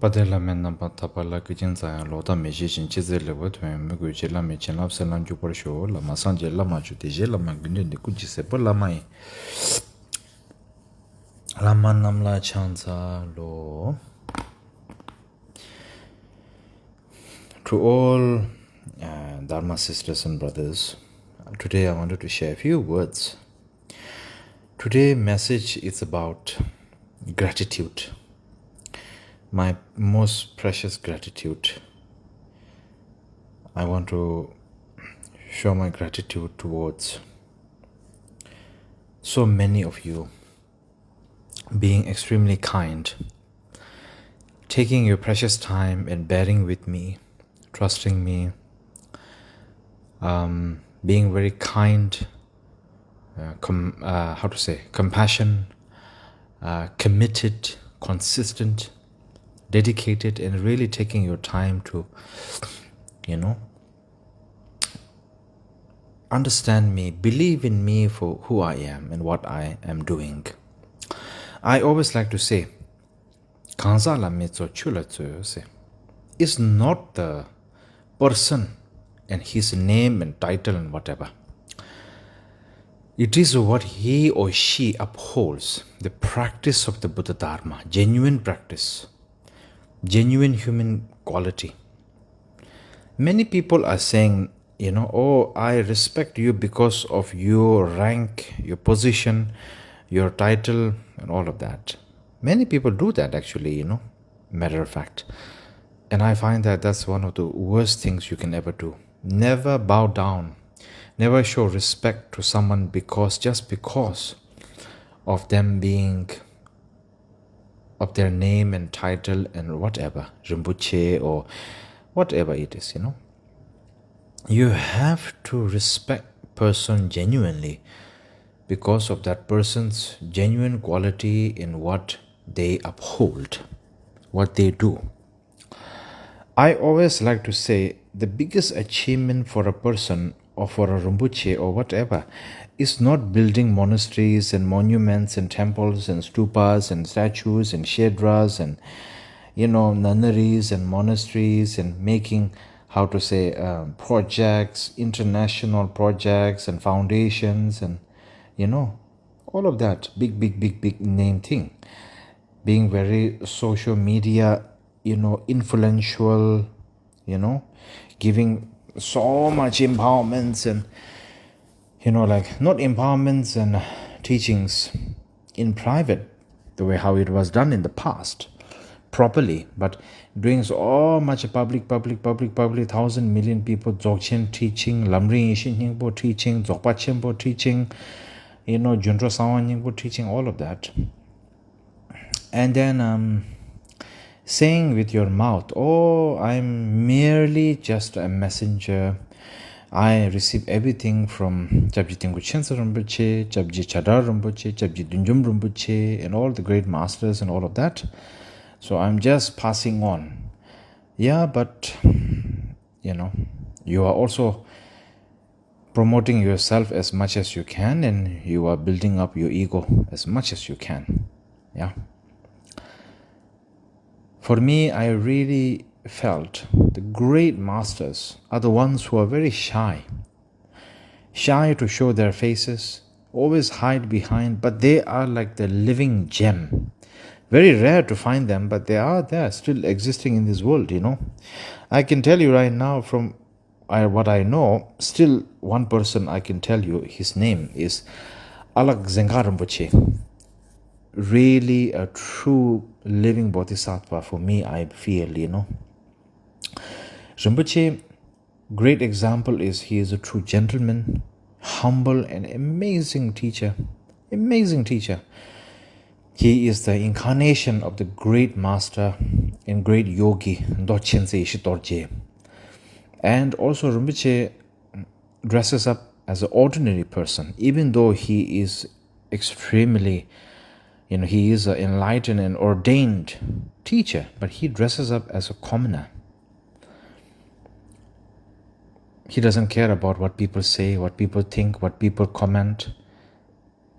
Padela menna patapala kichinza loda mejishin chizele wetwe mguji la mechin lapse lan jupor show la masanje la machu teje la magne de kujise po la mai la manam la chanza lo to all Dharma sisters and brothers. Today I wanted to share a few words. Today's message is about gratitude. My most precious gratitude. I want to show my gratitude towards so many of you being extremely kind, taking your precious time and bearing with me, trusting me, being very kind, compassion, committed, consistent, dedicated, and really taking your time to, understand me, believe in me for who I am and what I am doing. I always like to say, Kansa la metso chula se. It's not the person and his name and title and whatever. It is what he or she upholds, the practice of the Buddha Dharma, genuine practice, genuine human quality. Many people are saying, oh, I respect you because of your rank, your position, your title, and all of that. Many people do that actually, matter of fact. And I find that that's one of the worst things you can ever do. Never bow down. Never show respect to someone just because of them being, of their name and title and whatever, Rinpoche or whatever it is, You have to respect person genuinely because of that person's genuine quality in what they uphold, what they do. I always like to say the biggest achievement for a person or for a Rinpoche or whatever is not building monasteries and monuments and temples and stupas and statues and shedras and nunneries and monasteries and making projects, international projects and foundations and all of that big name thing, being very social media influential, giving so much empowerments and not empowerments and teachings in private the way how it was done in the past properly, but doing so much public 1,000 million people dzogchen teaching, lamri ishin nyingpo teaching, dzogpa chenpo teaching, Junro Sawan nyingpo teaching, all of that. And then saying with your mouth, oh, I'm merely just a messenger. I receive everything from Kyabje Dilgo Khyentse Rinpoche, Kyabje Chadar Rinpoche, Kyabje Dunjum Rinpoche, and all the great masters and all of that. So I'm just passing on. Yeah, but, you are also promoting yourself as much as you can, and you are building up your ego as much as you can. Yeah. For me, I really felt the great masters are the ones who are very shy to show their faces, always hide behind, but they are like the living gem. Very rare to find them, but they are there, still existing in this world, I can tell you right now from what I know, still one person I can tell you, his name is Alak Zengar Rinpoche. Really a true living bodhisattva for me, I feel, Rinpoche, great example is he is a true gentleman, humble and amazing teacher. He is the incarnation of the great master and great yogi, Khyentse Yangsi. And also Rinpoche dresses up as an ordinary person, even though he is extremely, he is an enlightened and ordained teacher, but he dresses up as a commoner. He doesn't care about what people say, what people think, what people comment,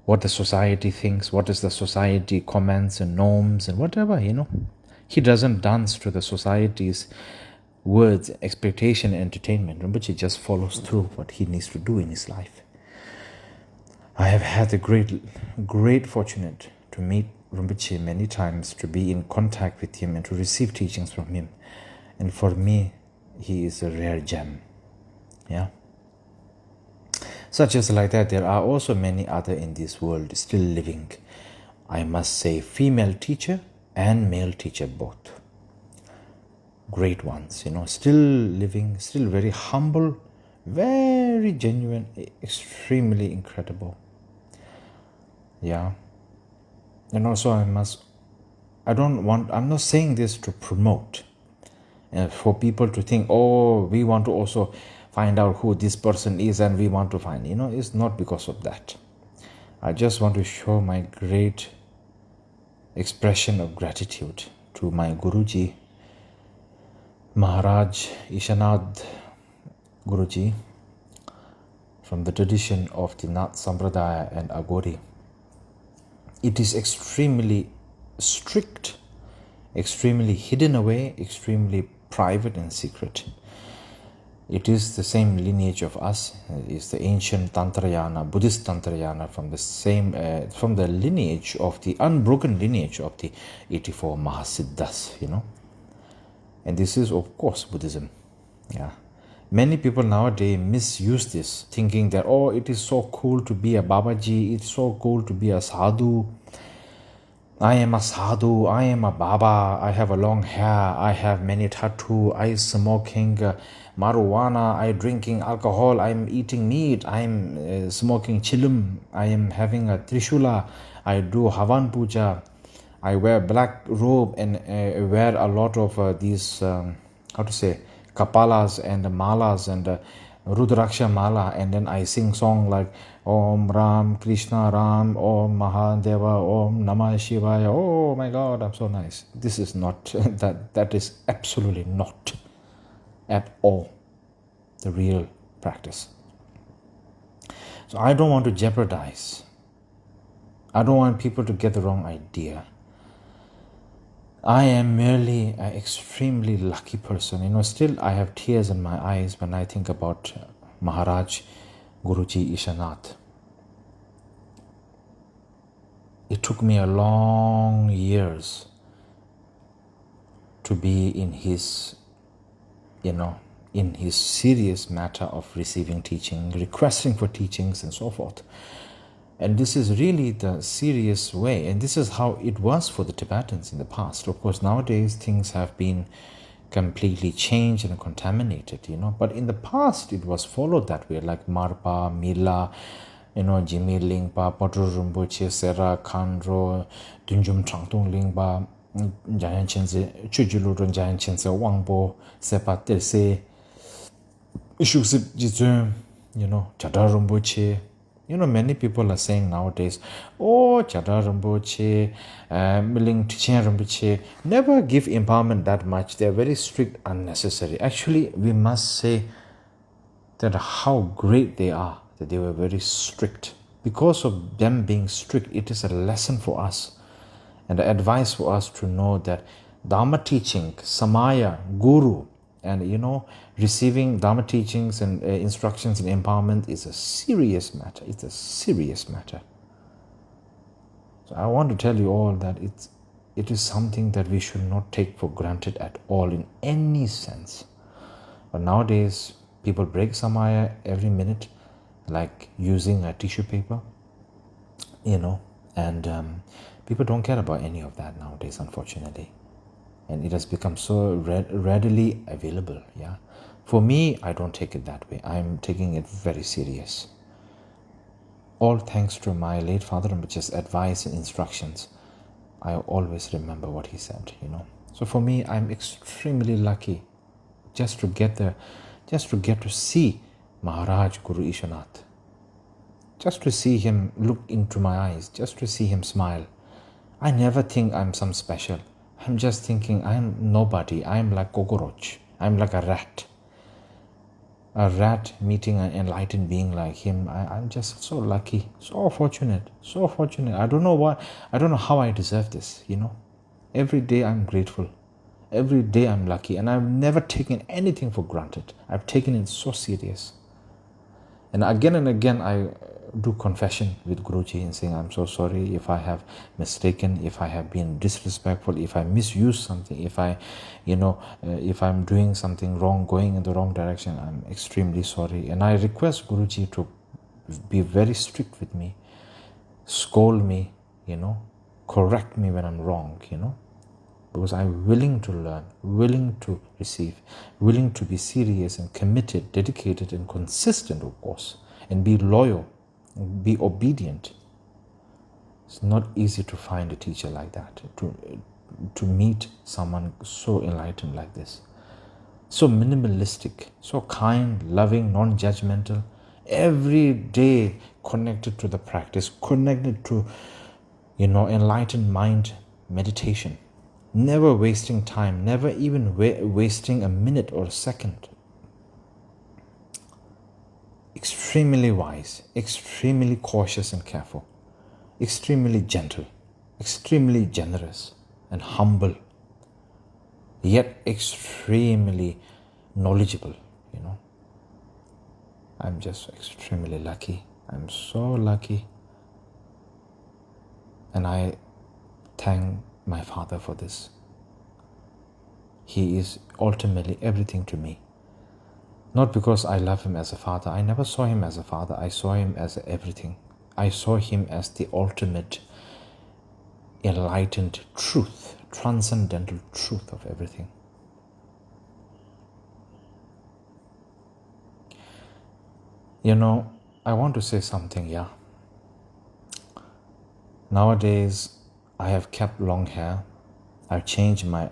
what the society thinks, what is the society comments and norms and whatever, He doesn't dance to the society's words, expectation, and entertainment. Rinpoche just follows through what he needs to do in his life. I have had the great fortunate to meet Rinpoche many times, to be in contact with him and to receive teachings from him. And for me, he is a rare gem. Yeah. Such as like that, there are also many other in this world still living. I must say, female teacher and male teacher both. Great ones, still living, still very humble, very genuine, extremely incredible. Yeah. And also I'm not saying this to promote, for people to think, oh, we want to also find out who this person is and we want to find, it's not because of that. I just want to show my great expression of gratitude to my Guruji, Maharaj Ishanad Guruji, from the tradition of the Nath Sampradaya and Agori. It is extremely strict, extremely hidden away, extremely private and secret. It is the same lineage of us. It is the ancient Tantrayana, Buddhist Tantrayana, from the lineage of the unbroken lineage of the 84 Mahasiddhas, And this is, of course, Buddhism. Yeah. Many people nowadays misuse this, thinking that, oh, it is so cool to be a Babaji, it's so cool to be a sadhu. I am a sadhu, I am a Baba, I have a long hair, I have many tattoos, I smoking marijuana, I drinking alcohol, I am eating meat, I am smoking chillum, I am having a trishula, I do Havan Puja, I wear black robe and wear a lot of these, kapalas and malas and Rudraksha mala, and then I sing song like Om Ram Krishna Ram, Om Mahadeva, Om Namah Shivaya. Oh my God, I'm so nice. This is not, that is absolutely not at all the real practice. So I don't want to jeopardize. I don't want people to get the wrong idea. I am merely an extremely lucky person. Still I have tears in my eyes when I think about Maharaj Guruji Ishanath. It took me a long years to be in his, in his serious matter of receiving teaching, requesting for teachings and so forth. And this is really the serious way. And this is how it was for the Tibetans in the past. Of course, nowadays things have been completely changed and contaminated, But in the past, it was followed that way, like Marpa, Mila, Jimmy Lingpa, Potro Rinpoche, Sera, Khandro, Dunjum Trangtung Lingpa, Jayan Khyentse, Chujulurun Jayan Khyentse, Wangpo, Sepa Terse, Shuksip Jizun, Chadar Rinpoche. Many people are saying nowadays, oh, Chadar Rinpoche, Miling Tichen Rinpoche, never give empowerment that much. They're very strict, unnecessary. Actually, we must say that how great they are, that they were very strict. Because of them being strict, it is a lesson for us and advice for us to know that Dharma teaching, Samaya, Guru, and receiving Dharma teachings and instructions and empowerment is a serious matter. It's a serious matter. So I want to tell you all that it is something that we should not take for granted at all in any sense. But nowadays, people break Samaya every minute, like using a tissue paper, and people don't care about any of that nowadays, unfortunately. And it has become so readily available. Yeah, for me, I don't take it that way. I'm taking it very serious. All thanks to my late father Rinpoche's advice and instructions. I always remember what he said. So for me, I'm extremely lucky just to get to see Maharaj Guru Ishanath, just to see him look into my eyes, just to see him smile. I never think I'm some special. I'm just thinking I'm nobody. I'm like cockroach. I'm like a rat. A rat meeting an enlightened being like him. I'm just so lucky, so fortunate, so fortunate. I don't know how I deserve this, Every day I'm grateful. Every day I'm lucky, and I've never taken anything for granted. I've taken it so serious. And again, I do confession with Guruji and saying, I'm so sorry if I have mistaken, if I have been disrespectful, if I misused something, if if I'm doing something wrong, going in the wrong direction, I'm extremely sorry. And I request Guruji to be very strict with me, scold me, correct me when I'm wrong, because I'm willing to learn, willing to receive, willing to be serious and committed, dedicated and consistent, of course, and be loyal, and be obedient. It's not easy to find a teacher like that, to meet someone so enlightened like this, so minimalistic, so kind, loving, non-judgmental, every day connected to the practice, connected to, enlightened mind meditation. Never wasting time, never even wasting a minute or a second. Extremely wise, extremely cautious and careful, extremely gentle, extremely generous and humble, yet extremely knowledgeable, I'm just extremely lucky. I'm so lucky. And I thank my father for this. He is ultimately everything to me. Not because I love him as a father. I never saw him as a father. I saw him as everything. I saw him as the ultimate enlightened truth, transcendental truth of everything. I want to say something, yeah. Nowadays, I have kept long hair. I've changed my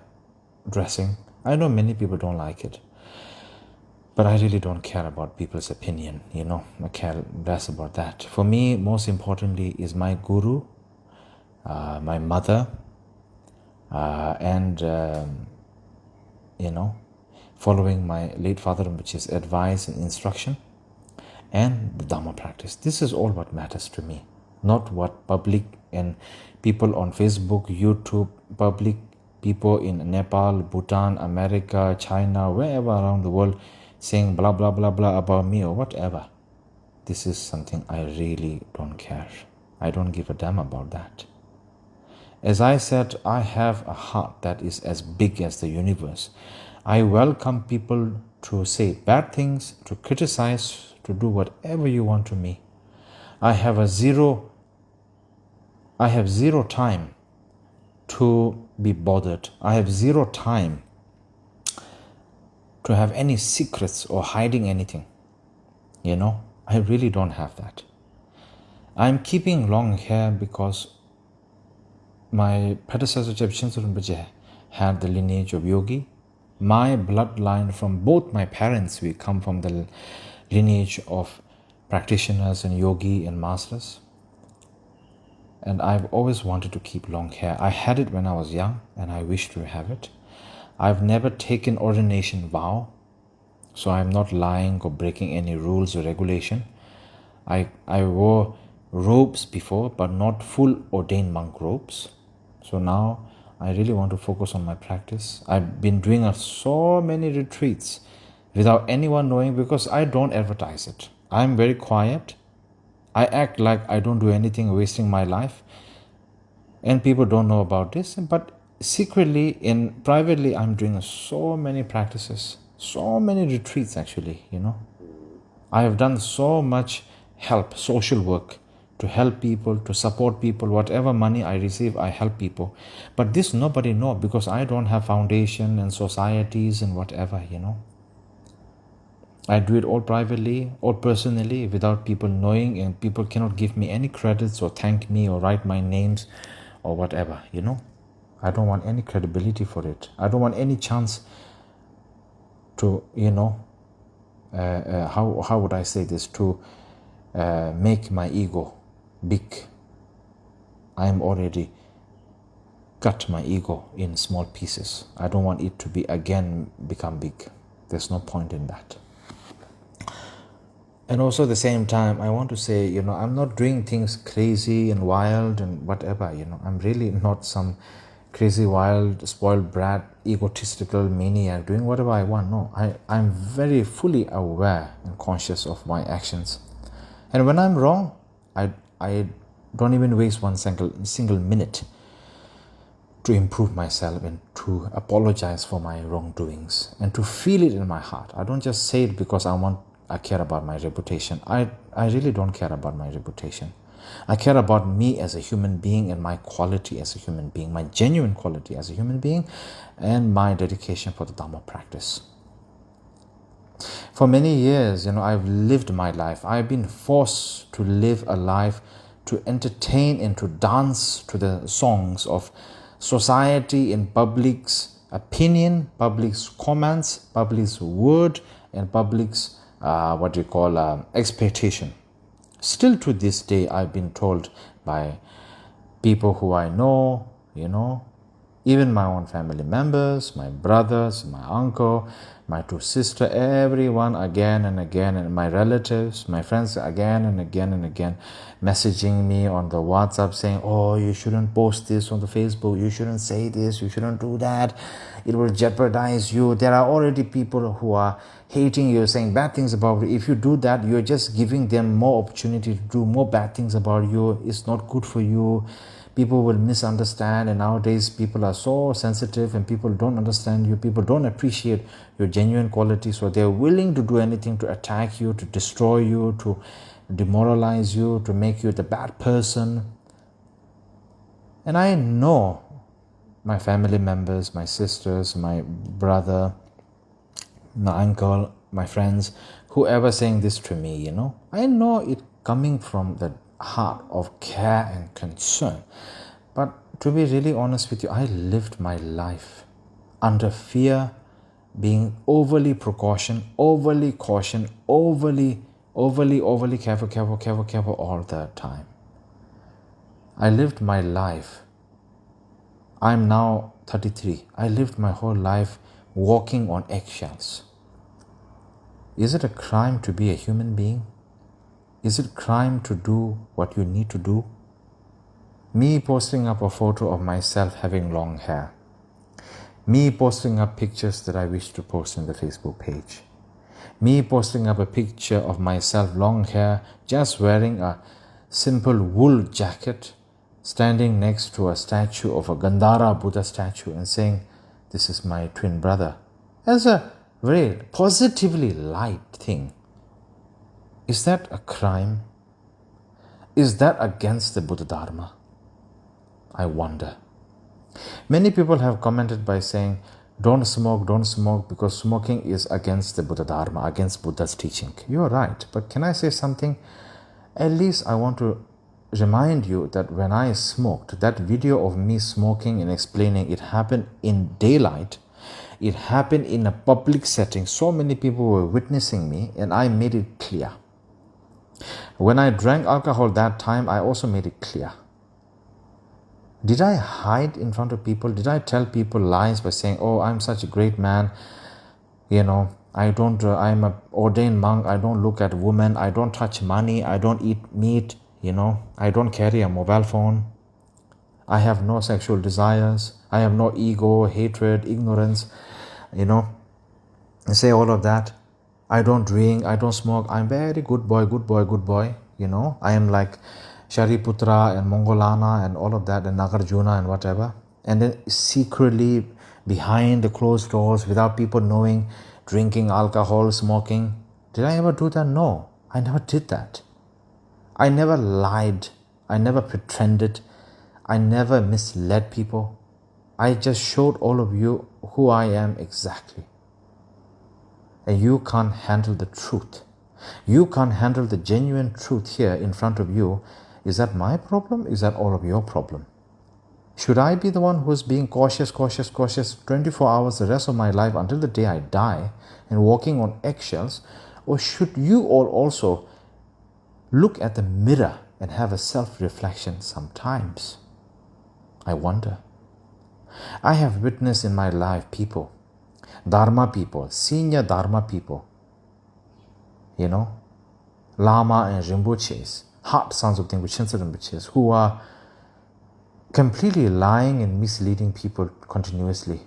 dressing. I know many people don't like it, but I really don't care about people's opinion, I care less about that. For me, most importantly is my guru, my mother, and following my late father Rinpoche's advice and instruction, and the Dhamma practice. This is all what matters to me, not what public and people on Facebook, YouTube, public people in Nepal, Bhutan, America, China, wherever around the world saying blah, blah, blah, blah about me or whatever. This is something I really don't care. I don't give a damn about that. As I said, I have a heart that is as big as the universe. I welcome people to say bad things, to criticize, to do whatever you want to me. I have zero time to be bothered. I have zero time to have any secrets or hiding anything. I really don't have that. I'm keeping long hair because my predecessor Kyabje Dilgo Khyentse had the lineage of yogi. My bloodline from both my parents, we come from the lineage of practitioners and yogi and masters. And I've always wanted to keep long hair. I had it when I was young and I wish to have it. I've never taken ordination vow, so I'm not lying or breaking any rules or regulation. I wore robes before, but not full ordained monk robes. So now I really want to focus on my practice. I've been doing so many retreats without anyone knowing because I don't advertise it. I'm very quiet. I act like I don't do anything, wasting my life. And people don't know about this. But secretly and privately, I'm doing so many practices, so many retreats actually, I have done so much help, social work, to help people, to support people. Whatever money I receive, I help people. But this nobody knows because I don't have foundation and societies and whatever, I do it all privately, all personally, without people knowing, and people cannot give me any credits or thank me or write my names or whatever, I don't want any credibility for it. I don't want any chance to, how would I say this, to make my ego big. I'm already cut my ego in small pieces. I don't want it to be again become big. There's no point in that. And also at the same time, I want to say, I'm not doing things crazy and wild and whatever, I'm really not some crazy, wild, spoiled brat, egotistical maniac doing whatever I want. No, I'm very fully aware and conscious of my actions. And when I'm wrong, I don't even waste one single minute to improve myself and to apologize for my wrongdoings and to feel it in my heart. I don't just say it because I care about my reputation. I really don't care about my reputation. I care about me as a human being and my quality as a human being, my genuine quality as a human being, and my dedication for the Dhamma practice. For many years, I've lived my life. I've been forced to live a life to entertain and to dance to the songs of society in public's opinion, public's comments, public's word, and public's expectation. Still to this day, I've been told by people who I know, even my own family members, my brothers, my uncle, my two sisters, everyone again and again, and my relatives, my friends again and again and again, messaging me on the WhatsApp saying, oh, you shouldn't post this on the Facebook, you shouldn't say this, you shouldn't do that, it will jeopardize you. There are already people who are hating you, saying bad things about you. If you do that, you're just giving them more opportunity to do more bad things about you. It's not good for you. People will misunderstand, and nowadays people are so sensitive and people don't understand you. People don't appreciate your genuine quality, so they're willing to do anything to attack you, to destroy you, to demoralize you, to make you the bad person. And I know my family members, my sisters, my brother, my uncle, my friends, whoever saying this to me, I know it coming from the heart of care and concern. But to be really honest with you, I lived my life under fear, being overly precaution, overly caution, overly careful all the time. I lived my life. I'm now 33. I lived my whole life walking on eggshells. Is it a crime to be a human being? Is it a crime to do what you need to do? Me posting up a photo of myself having long hair. Me posting up pictures that I wish to post in the Facebook page. Me posting up a picture of myself long hair, just wearing a simple wool jacket, standing next to a statue of a Gandhara Buddha statue and saying, this is my twin brother. As a very positively light thing. Is that a crime? Is that against the Buddha Dharma? I wonder. Many people have commented by saying, don't smoke because smoking is against the Buddha Dharma, against Buddha's teaching. You're right, but can I say something? At least I want to remind you that when I smoked, that video of me smoking and explaining, it happened in daylight. It happened in a public setting. So many people were witnessing me, and I made it clear. When I drank alcohol that time, I also made it clear. Did I hide in front of people? Did I tell people lies by saying, oh, I'm such a great man, I'm an ordained monk, I don't look at women, I don't touch money, I don't eat meat, I don't carry a mobile phone, I have no sexual desires, I have no ego, hatred, ignorance, I say all of that. I don't drink, I don't smoke, I'm very good boy, I am like Shariputra and Mongolana and all of that, and Nagarjuna and whatever. And then secretly, behind the closed doors, without people knowing, drinking alcohol, smoking. Did I ever do that? No, I never did that. I never lied. I never pretended. I never misled people. I just showed all of you who I am exactly. And you can't handle the truth. You can't handle the genuine truth here in front of you. Is that my problem? Is that all of your problem? Should I be the one who's being cautious 24 hours the rest of my life until the day I die and walking on eggshells? Or should you all also look at the mirror and have a self-reflection sometimes? I wonder. I have witnessed in my life people, Dharma people, senior Dharma people, Lama and Rinpoches, hot sons of Dilgo Khyentse Rinpoches, who are completely lying and misleading people continuously,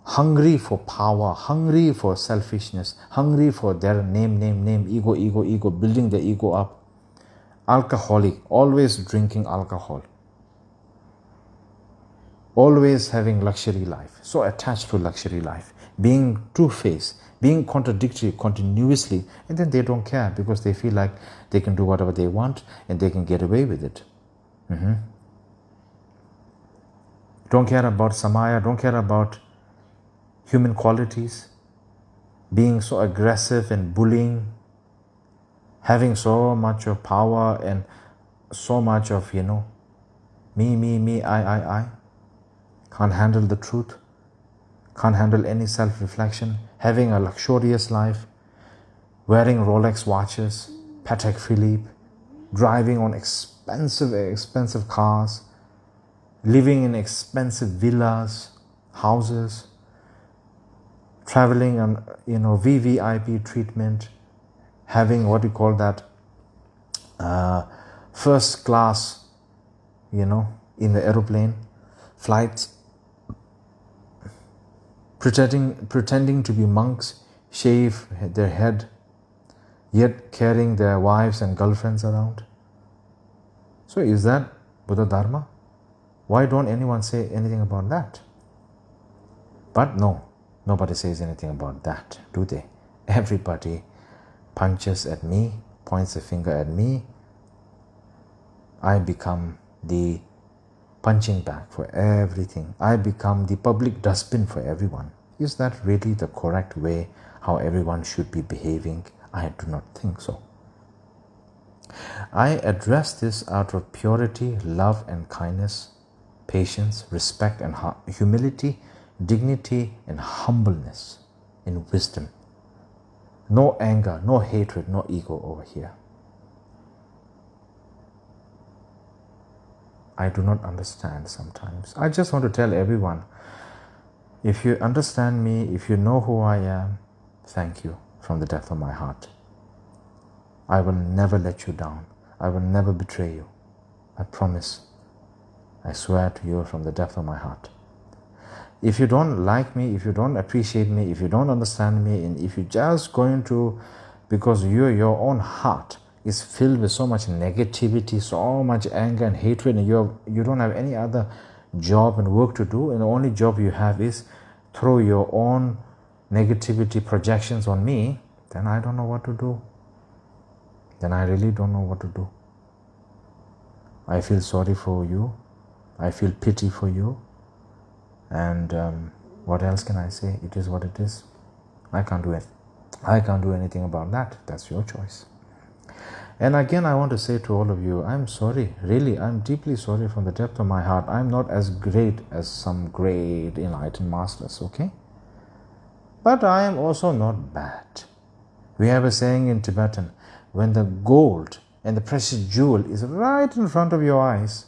hungry for power, hungry for selfishness, hungry for their name, ego, building the ego up. Alcoholic, always drinking alcohol, always having luxury life, so attached to luxury life, being two-faced, being contradictory continuously, and then they don't care because they feel like they can do whatever they want and they can get away with it. Don't care about samaya, don't care about human qualities, being so aggressive and bullying, having so much of power and so much of, me, I. Can't handle the truth, can't handle any self-reflection, having a luxurious life, wearing Rolex watches, Patek Philippe, driving on expensive cars, living in expensive villas, houses, traveling on, VVIP treatment, having what you call that first class, in the aeroplane, flights, pretending to be monks, shave their head, yet carrying their wives and girlfriends around. So is that Buddha Dharma? Why don't anyone say anything about that? But no, nobody says anything about that, do they? Everybody punches at me, points a finger at me. I become the punching bag for everything. I become the public dustbin for everyone. Is that really the correct way how everyone should be behaving? I do not think so. I address this out of purity, love and kindness, patience, respect and humility, dignity and humbleness, in wisdom. No anger, no hatred, no ego over here. I do not understand sometimes. I just want to tell everyone, if you understand me, if you know who I am, thank you from the depth of my heart. I will never let you down. I will never betray you. I promise. I swear to you from the depth of my heart. If you don't like me, if you don't appreciate me, if you don't understand me, and if you're just going to, because your own heart is filled with so much negativity, so much anger and hatred, and you don't have any other job and work to do, and the only job you have is throw your own negativity projections on me, then I don't know what to do. Then I really don't know what to do. I feel sorry for you. I feel pity for you. And what else can I say? It is what it is. I can't do it. I can't do anything about that. That's your choice. And again, I want to say to all of you, I'm sorry. Really, I'm deeply sorry from the depth of my heart. I'm not as great as some great enlightened masters, okay? But I am also not bad. We have a saying in Tibetan, when the gold and the precious jewel is right in front of your eyes,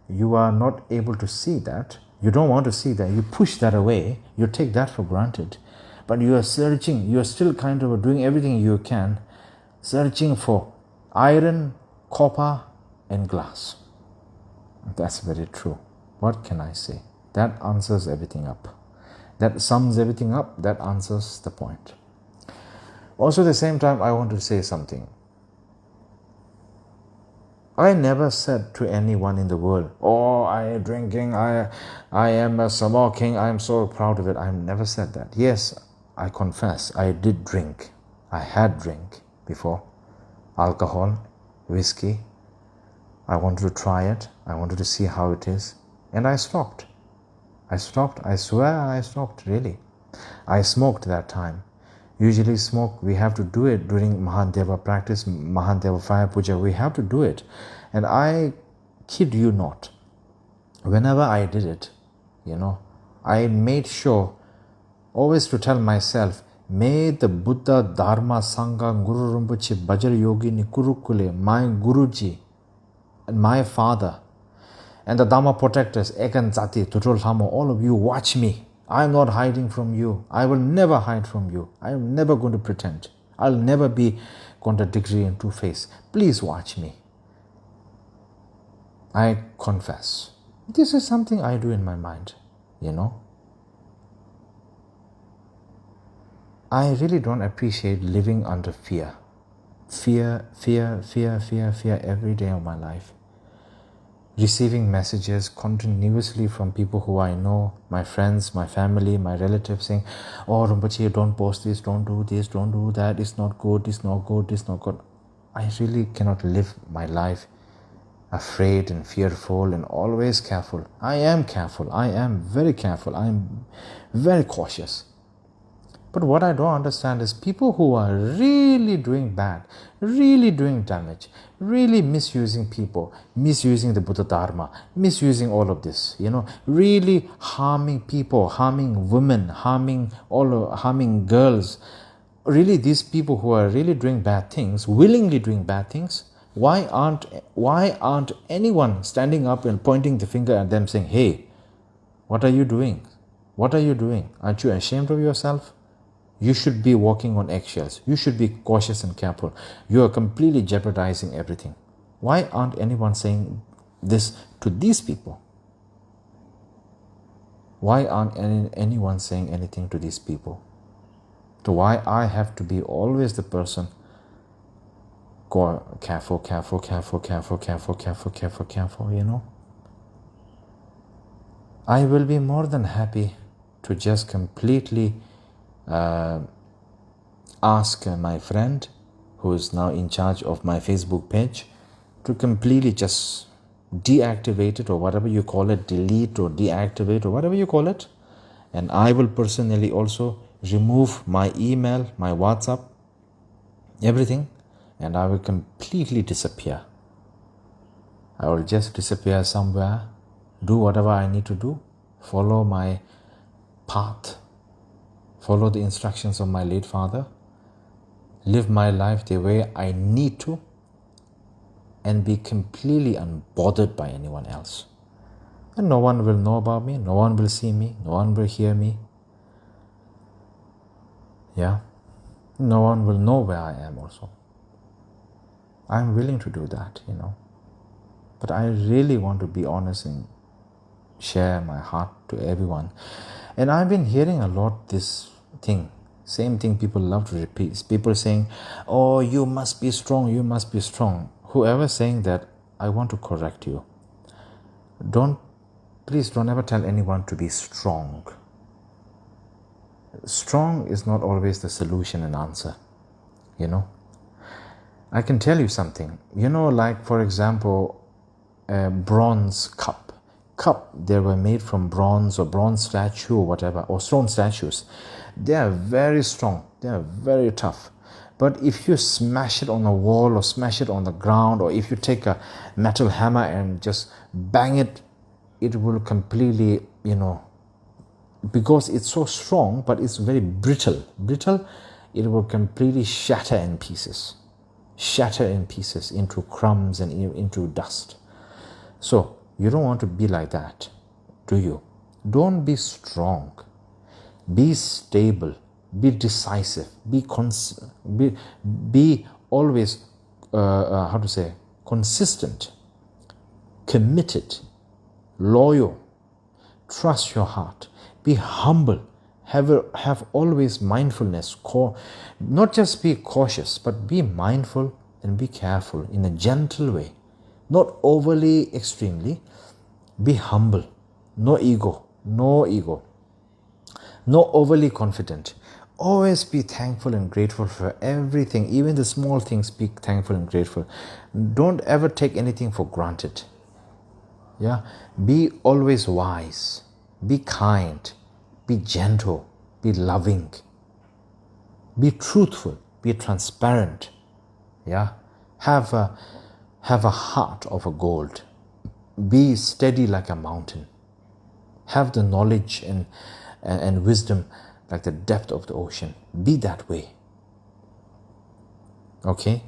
you are not able to see that. You don't want to see that. You push that away. You take that for granted. But you are searching. You are still kind of doing everything you can, searching for iron, copper, and glass. That's very true. What can I say? That answers everything up. That sums everything up. That answers the point. Also, at the same time, I want to say something. I never said to anyone in the world, oh, I am drinking, I am smoking, I am so proud of it. I never said that. Yes, I confess, I did drink. I had drink before. Alcohol, whiskey. I wanted to try it. I wanted to see how it is. And I stopped. I swear I stopped, really. I smoked that time. Usually smoke, we have to do it during Mahadeva practice, Mahadeva fire puja, we have to do it. And I kid you not, whenever I did it, I made sure always to tell myself, may the Buddha, Dharma, Sangha, Guru Rinpoche, Bhajar Yogini, Kurukule, my Guruji, and my father, and the Dharma protectors, Ekan Zati, Tutul Hamo, all of you watch me. I'm not hiding from you. I will never hide from you. I am never going to pretend. I'll never be contradictory and two-faced. Please watch me. I confess. This is something I do in my mind, you know. I really don't appreciate living under fear. Fear every day of my life. Receiving messages continuously from people who I know, my friends, my family, my relatives saying, oh, Rinpoche, don't post this, don't do this, don't do that, it's not good, it's not good, it's not good. I really cannot live my life afraid and fearful and always careful. I am careful. I am very careful. I am very cautious. But what I don't understand is people who are really doing bad, really doing damage, really misusing people, misusing the Buddha Dharma, misusing all of this, really harming people, harming women, harming girls. Really, these people who are really doing bad things, willingly doing bad things, why aren't anyone standing up and pointing the finger at them saying, hey, what are you doing? What are you doing? Aren't you ashamed of yourself? You should be walking on eggshells. You should be cautious and careful. You are completely jeopardizing everything. Why aren't anyone saying this to these people? Why aren't anyone saying anything to these people? So why I have to be always the person careful, I will be more than happy to just completely ask my friend who is now in charge of my Facebook page to completely just deactivate it, or whatever you call it, delete or deactivate or whatever you call it. And I will personally also remove my email, my WhatsApp, everything, and I will completely disappear. I will just disappear somewhere, do whatever I need to do, follow my path, follow the instructions of my late father, live my life the way I need to, and be completely unbothered by anyone else. And no one will know about me, no one will see me, no one will hear me. Yeah, no one will know where I am also. I'm willing to do that, But I really want to be honest and share my heart to everyone. And I've been hearing a lot this thing, same thing people love to repeat. People saying, oh, you must be strong, you must be strong. Whoever saying that, I want to correct you. Please don't ever tell anyone to be strong. Strong is not always the solution and answer, I can tell you something, like for example, a bronze cup, they were made from bronze or bronze statue or whatever, or stone statues. They are very strong, they are very tough. But if you smash it on a wall or smash it on the ground, or if you take a metal hammer and just bang it, it will completely, because it's so strong, but it's very brittle, it will completely shatter in pieces into crumbs and into dust. So you don't want to be like that, do you? Don't be strong. Be stable. Be decisive. Be always, consistent, committed, loyal. Trust your heart. Be humble. Have always mindfulness. Not just be cautious, but be mindful and be careful in a gentle way. Not overly extremely. Be humble. No ego. No overly confident. Always be thankful and grateful for everything. Even the small things, be thankful and grateful. Don't ever take anything for granted. Yeah. Be always wise. Be kind. Be gentle. Be loving. Be truthful. Be transparent. Yeah. Have a heart of a gold. Be steady like a mountain. Have the knowledge and wisdom like the depth of the ocean. Be that way. Okay?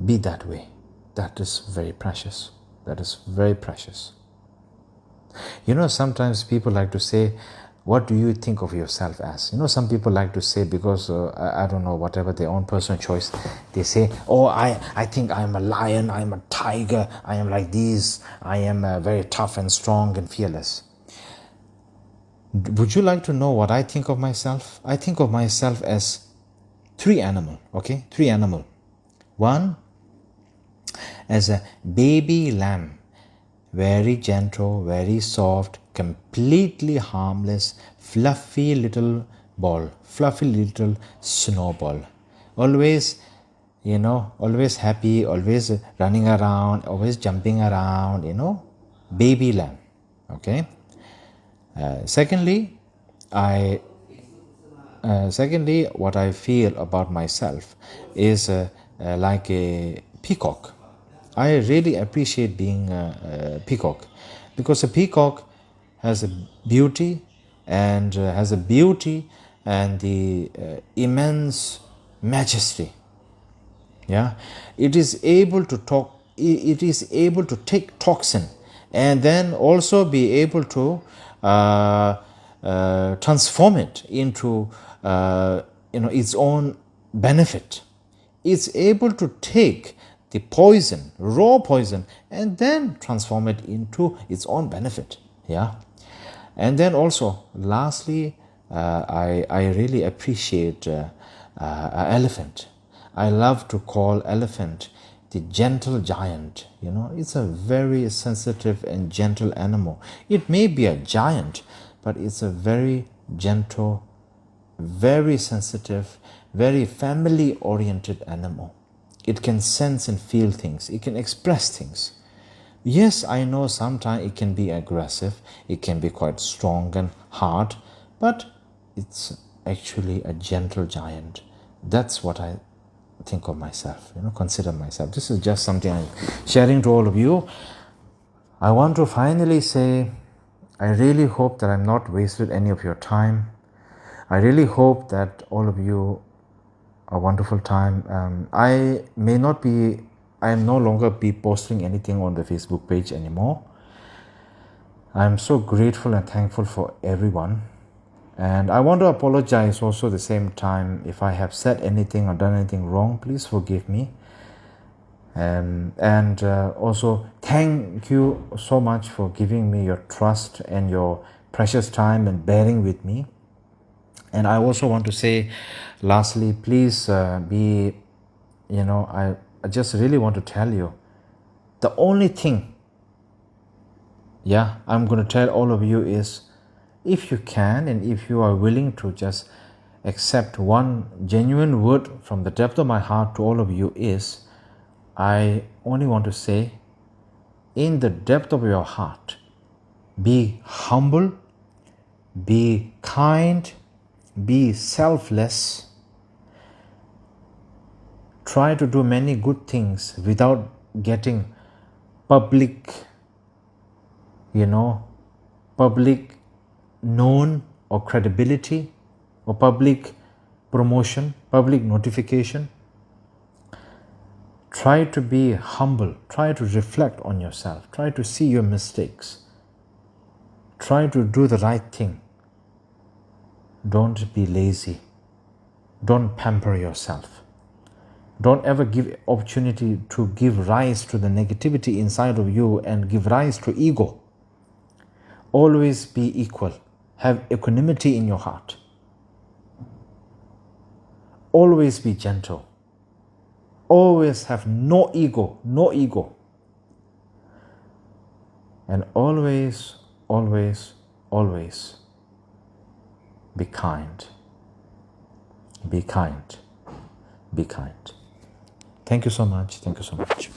Be that way. That is very precious. That is very precious. Sometimes people like to say, What do you think of yourself as? Some people like to say, because I don't know, whatever their own personal choice, they say, oh, I think I'm a lion, I'm a tiger, I am like this, I am very tough and strong and fearless. Would you like to know what I think of myself? I think of myself as three animal, okay? Three animal. One, as a baby lamb, very gentle, very soft, completely harmless, fluffy little ball, fluffy little snowball. Always, always happy, always running around, always jumping around, baby lamb. Okay. Secondly, what I feel about myself is like a peacock. I really appreciate being a peacock, because a peacock has a beauty and the immense majesty. Yeah, it is able to talk. It is able to take toxin, and then also be able to transform it into its own benefit. It's able to take the poison, raw poison, and then transform it into its own benefit. Yeah, and then also lastly, I really appreciate elephant. I love to call elephant the gentle giant. It's a very sensitive and gentle animal. It may be a giant, but it's a very gentle, very sensitive, very family oriented animal. It can sense and feel things. It can express things. Yes, I know sometimes it can be aggressive. It can be quite strong and hard, but it's actually a gentle giant. That's what I think of myself, consider myself. This is just something I'm sharing to all of you. I want to finally say, I really hope that I'm not wasted any of your time. I really hope that all of you a wonderful time. I am no longer be posting anything on the Facebook page anymore. I'm so grateful and thankful for everyone. And I want to apologize also at the same time if I have said anything or done anything wrong. Please forgive me. And also thank you so much for giving me your trust and your precious time and bearing with me. And I also want to say, lastly, please I just really want to tell you, the only thing, I'm going to tell all of you is, if you can and if you are willing to just accept one genuine word from the depth of my heart to all of you is, I only want to say, in the depth of your heart, be humble, be kind, be selfless. Try to do many good things without getting public known or credibility or public promotion, public notification. Try to be humble. Try to reflect on yourself. Try to see your mistakes. Try to do the right thing. Don't be lazy. Don't pamper yourself. Don't ever give opportunity to give rise to the negativity inside of you and give rise to ego. Always be equal. Have equanimity in your heart. Always be gentle. Always have no ego. And always, always, always be kind. Be kind. Be kind. Thank you so much. Thank you so much.